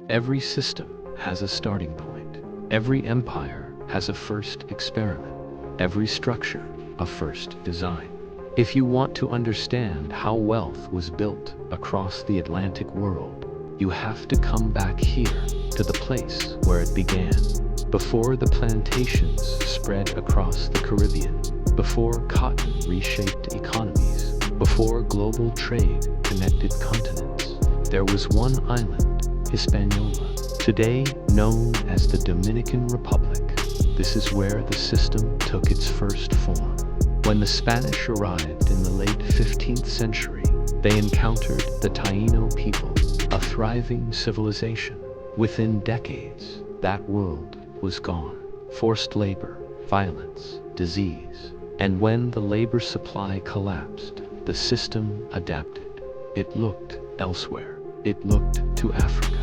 Every system has a starting point. Every empire has a first experiment. Every structure, a first design. If you want to understand how wealth was built across the Atlantic world, you have to come back here to the place where it began. Before the plantations spread across the Caribbean, before cotton reshaped economies, before global trade connected continents, there was one island, Hispaniola, today known as the Dominican Republic. This is where the system took its first form. When the Spanish arrived in the late 15th century, they encountered the Taino people, a thriving civilization. Within decades, that world was gone. Forced labor, violence, disease. And when the labor supply collapsed, the system adapted. It looked elsewhere. It looked to Africa.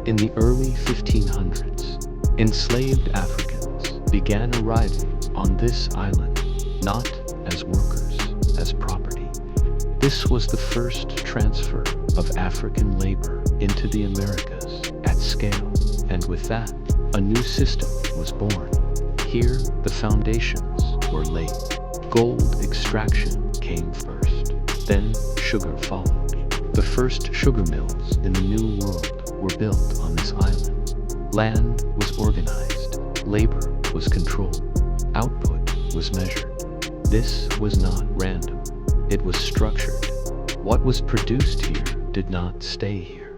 In the early 1500s, enslaved Africans began arriving on this island, not as workers, as property. This was the first transfer of African labor into the Americas at scale, and with that, a new system was born. Here, the foundations were laid. Gold extraction came first, then sugar followed. The first sugar mills in the New World were built on this island. Land was organized, labor was controlled, output was measured. This was not random, it was structured. What was produced here did not stay here.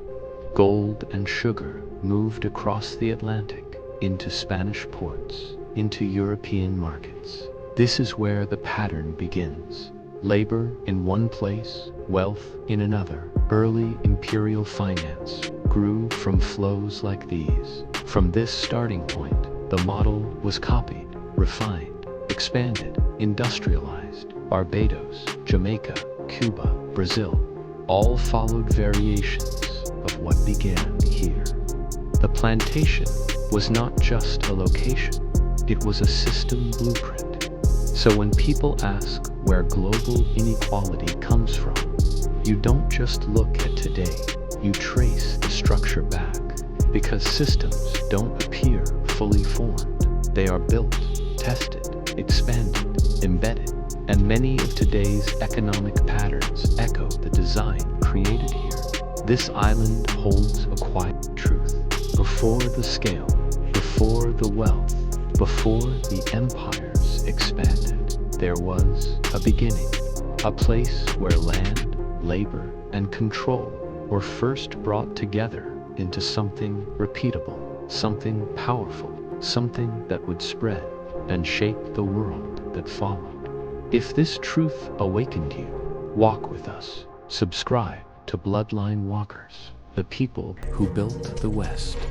Gold and sugar moved across the Atlantic into Spanish ports, into European markets. This is where the pattern begins. Labor in one place, wealth in another. Early imperial finance grew from flows like these. From this starting point, the model was copied, refined, expanded, industrialized. Barbados, Jamaica, Cuba, Brazil, all followed variations of what began here. The plantation was not just a location, it was a system blueprint. So when people ask where global inequality comes from, you don't just look at today, you trace the structure back. Because systems don't appear fully formed. They are built, tested, expanded, embedded, and many of today's economic patterns echo the design created here. This island holds a quiet truth. Before the scale, before the wealth, before the empires expanded, there was a beginning, a place where land, labor, and control were first brought together into something repeatable, something powerful, something that would spread and shape the world that followed. If this truth awakened you, walk with us. Subscribe to Bloodline Walkers, the people who built the West.